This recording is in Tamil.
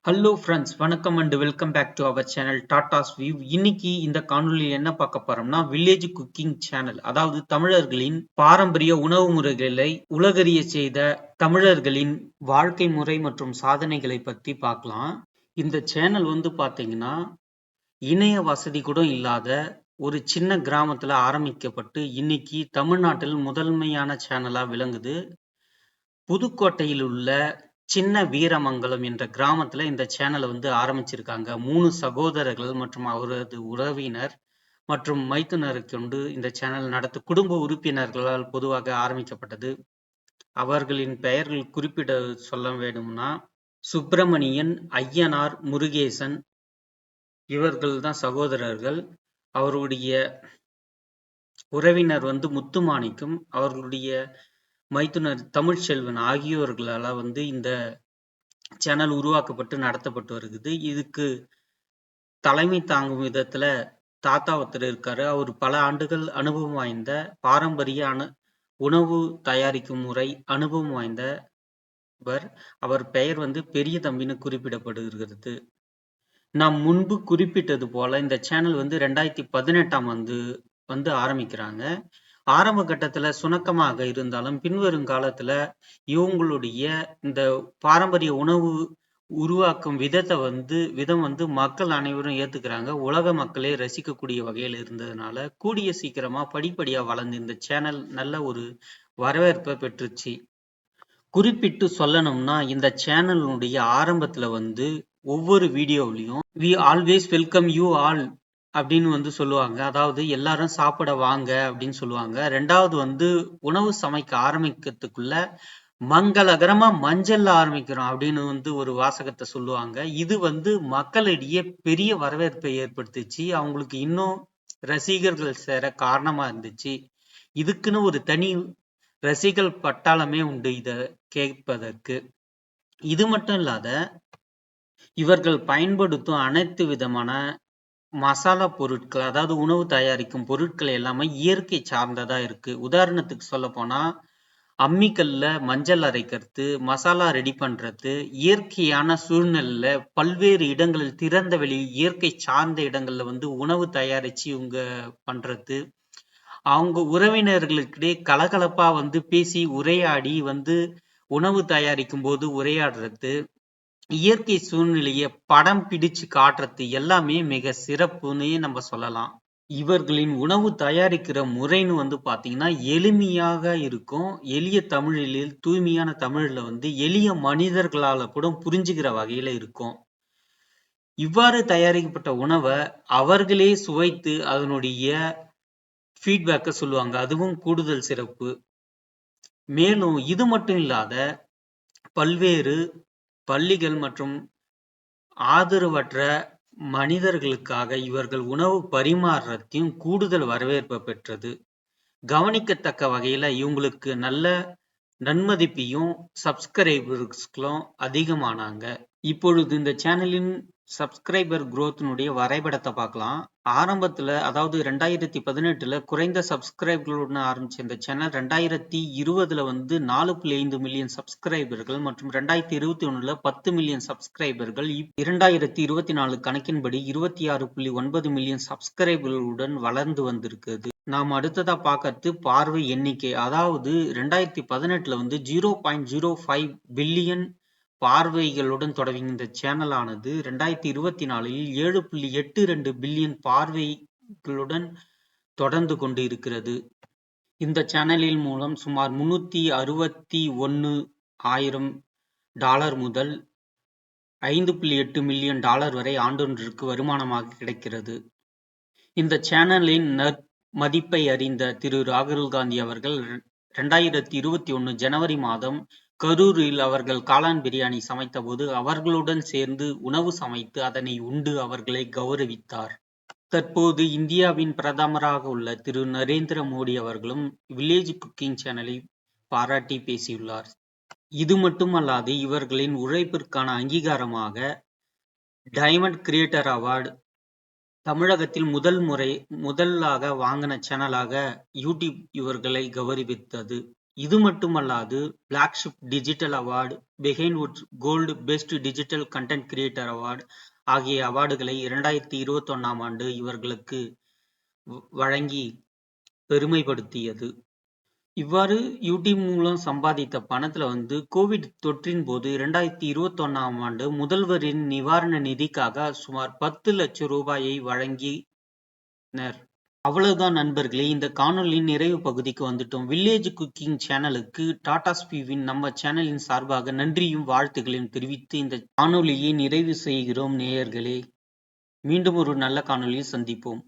ஹலோ ஃப்ரெண்ட்ஸ், வணக்கம் and welcome back to our channel Tata's view. இன்னைக்கு இந்த காணொலியில் என்ன பார்க்க போறோம்னா, வில்லேஜ் குக்கிங் சேனல், அதாவது தமிழர்களின் பாரம்பரிய உணவு முறைகளை உலகறிய செய்த தமிழர்களின் வாழ்க்கை முறை மற்றும் சாதனைகளை பத்தி பார்க்கலாம். இந்த சேனல் பாத்தீங்கன்னா, இணைய வசதி கூட இல்லாத ஒரு சின்ன கிராமத்துல ஆரம்பிக்கப்பட்டு இன்னைக்கு தமிழ்நாட்டில் முதன்மையான சேனலா விளங்குது. புதுக்கோட்டையில் உள்ள சின்ன வீரமங்கலம் என்ற கிராமத்துல இந்த சேனலை ஆரம்பிச்சிருக்காங்க. 3 சகோதரர்கள் மற்றும் அவரது உறவினர் மற்றும் மைத்துனருக்கு கொண்டு இந்த சேனல் குடும்ப உறுப்பினர்களால் பொதுவாக ஆரம்பிக்கப்பட்டது. அவர்களின் பெயர்கள் குறிப்பிட சொல்ல வேண்டும்னா, சுப்பிரமணியன், ஐயனார், முருகேசன், இவர்கள் தான் சகோதரர்கள். அவருடைய உறவினர் முத்துமாணிக்கம், அவர்களுடைய மைத்துனர் தமிழ்ச்செல்வன் ஆகியோர்களால இந்த சேனல் உருவாக்கப்பட்டு நடத்தப்பட்டு வருகிறது. இதுக்கு தலைமை தாங்கும் விதத்துல தாத்தா ஒருத்தர் இருக்காரு. அவர் பல ஆண்டுகள் அனுபவம் வாய்ந்த பாரம்பரிய உணவு தயாரிக்கும் முறை அனுபவம் வாய்ந்தவர். அவர் பெயர் பெரிய தம்பின்னு குறிப்பிடப்படுகிறது. நாம் முன்பு குறிப்பிட்டது போல இந்த சேனல் 2018ஆம் ஆண்டு ஆரம்பிக்கிறாங்க. ஆரம்ப கட்டத்துல சுணக்கமாக இருந்தாலும் பின்வரும் காலத்துல இவங்களுடைய இந்த பாரம்பரிய உணவு உருவாக்கும் விதம் மக்கள் அனைவரும் ஏத்துக்கிறாங்க. உலக மக்களே ரசிக்கக்கூடிய வகையில் இருந்ததுனால கூடிய சீக்கிரமா படிப்படியா வளர்ந்து இந்த சேனல் நல்ல ஒரு வரவேற்பை பெற்றுச்சு. குறிப்பிட்டு சொல்லணும்னா, இந்த சேனலுடைய ஆரம்பத்துல ஒவ்வொரு வீடியோவிலையும் we always welcome you all அப்படின்னு சொல்லுவாங்க. அதாவது எல்லாரும் சாப்பிட வாங்க அப்படின்னு சொல்லுவாங்க. ரெண்டாவது உணவு சமைக்க ஆரம்பிக்கிறதுக்குள்ள மங்களகரமா மஞ்சள்ல ஆரம்பிக்கிறோம் அப்படின்னு ஒரு வாசகத்தை சொல்லுவாங்க. இது மக்களிடையே பெரிய வரவேற்பை ஏற்படுத்துச்சு. அவங்களுக்கு இன்னும் ரசிகர்கள் சேர காரணமா இருந்துச்சு. இதுக்குன்னு ஒரு தனி ரசிகர் பட்டாளமே உண்டு இத கேட்பதற்கு. இது மட்டும் இல்லாத இவர்கள் பயன்படுத்தும் அனைத்து விதமான மசாலா பொருட்கள், அதாவது உணவு தயாரிக்கும் பொருட்கள் எல்லாமே இயற்கை சார்ந்ததா இருக்கு. உதாரணத்துக்கு சொல்ல போனா, அம்மிக்கல்ல மஞ்சள் அரைக்கிறது, மசாலா ரெடி பண்றது, இயற்கையான சூழ்நிலையில பல்வேறு இடங்களில் திறந்த வெளி இயற்கை சார்ந்த இடங்கள்ல உணவு தயாரிச்சு இவங்க பண்றது, அவங்க உறவினர்களுக்கிடையே கலகலப்பா பேசி உரையாடி உணவு தயாரிக்கும் போது உரையாடுறது, இயற்கை சூழ்நிலையை படம் பிடிச்சு காட்டுறது எல்லாமே மிக சிறப்புன்னு நம்ம சொல்லலாம். இவர்களின் உணவு தயாரிக்கிற முறைன்னு பாத்தீங்கன்னா எளிமையாக இருக்கும். எளிய தமிழில், தூய்மையான தமிழ்ல எளிய மனிதர்களால கூட புரிஞ்சுக்கிற வகையில இருக்கும். இவ்வாறு தயாரிக்கப்பட்ட உணவை அவர்களே சுவைத்து அதனுடைய ஃபீட்பேக்கை சொல்லுவாங்க. அதுவும் கூடுதல் சிறப்பு. மேலும் இது மட்டும் இல்லாத பல்வேறு பள்ளிகள் மற்றும் ஆதரவற்ற மனிதர்களுக்காக இவர்கள் உணவு பரிமாறுறதையும் கூடுதல் வரவேற்பை பெற்றது. கவனிக்கத்தக்க வகையில இவங்களுக்கு நல்ல நன்மதிப்பையும் சப்ஸ்கிரைபர்ஸ்களும் அதிகமானாங்க. இப்பொழுது இந்த சேனலின் சப்ஸ்கிரைபர் குரோத்தினுடைய வரைபடத்தை பார்க்கலாம். ஆரம்பத்துல, அதாவது 2018ல குறைந்த சப்ஸ்கிரைபர்களுடன் ஆரம்பிச்ச இந்த சேனல் 2020ல 4.5 மில்லியன் சப்ஸ்கிரைபர்கள் மற்றும் 2021ல 10 மில்லியன் சப்ஸ்கிரைபர்கள், 2024 கணக்கின்படி 26.9 மில்லியன் சப்ஸ்கிரைபர்களுடன் வளர்ந்து வந்திருக்கிறது. நாம் அடுத்ததா பார்க்கறது பார்வை எண்ணிக்கை. அதாவது 2018ல 0.05 பில்லியன் பார்வைகளுடன் தொடங்கிய இந்த சேனலானது 2024ல் 7.82 பில்லியன் பார்வைகளுடன் தொடர்ந்து கொண்டு இருக்கிறது. இந்த சேனலின் மூலம் சுமார் $361,000 முதல் $5.8 மில்லியன் வரை ஆண்டொன்றிற்கு வருமானமாக கிடைக்கிறது. இந்த சேனலின் மதிப்பை அறிந்த திரு ராகுல் காந்தி அவர்கள் 2021 ஜனவரி மாதம் கரூரில் அவர்கள் காளான் பிரியாணி சமைத்த போது அவர்களுடன் சேர்ந்து உணவு சமைத்து அதனை உண்டு அவர்களை கௌரவித்தார். தற்போது இந்தியாவின் பிரதமராக உள்ள திரு நரேந்திர மோடி அவர்களும் வில்லேஜ் குக்கிங் சேனலை பாராட்டி பேசியுள்ளார். இது மட்டுமல்லாது இவர்களின் உழைப்பிற்கான அங்கீகாரமாக டைமண்ட் கிரியேட்டர் அவார்டு தமிழகத்தில் முதலாக வாங்கின சேனலாக யூடியூப் இவர்களை கௌரவித்தது. இது மட்டுமல்லாது flagship digital award, Behindwoods gold best digital content creator award ஆகிய அவார்டுகளை 2021ஆம் ஆண்டு இவர்களுக்கு வழங்கி பெருமைப்படுத்தியது. இவ்வாறு யூடியூப் மூலம் சம்பாதித்த பணத்துல கோவிட் தொற்றின் போது 2021ஆம் ஆண்டு முதல்வரின் நிவாரண நிதிக்காக சுமார் 10 லட்சம் ரூபாயை வழங்கினர். அவ்வளவுதான் நண்பர்களே, இந்த காணொளியின் நிறைவு பகுதிக்கு வந்துட்டோம். வில்லேஜ் குக்கிங் சேனலுக்கு டாடாஸ் வியூவின் நம்ம சேனலின் சார்பாக நன்றியும் வாழ்த்துக்களையும் தெரிவித்து இந்த காணொளியை நிறைவு செய்கிறோம் நேயர்களே. மீண்டும் ஒரு நல்ல காணொளியில் சந்திப்போம்.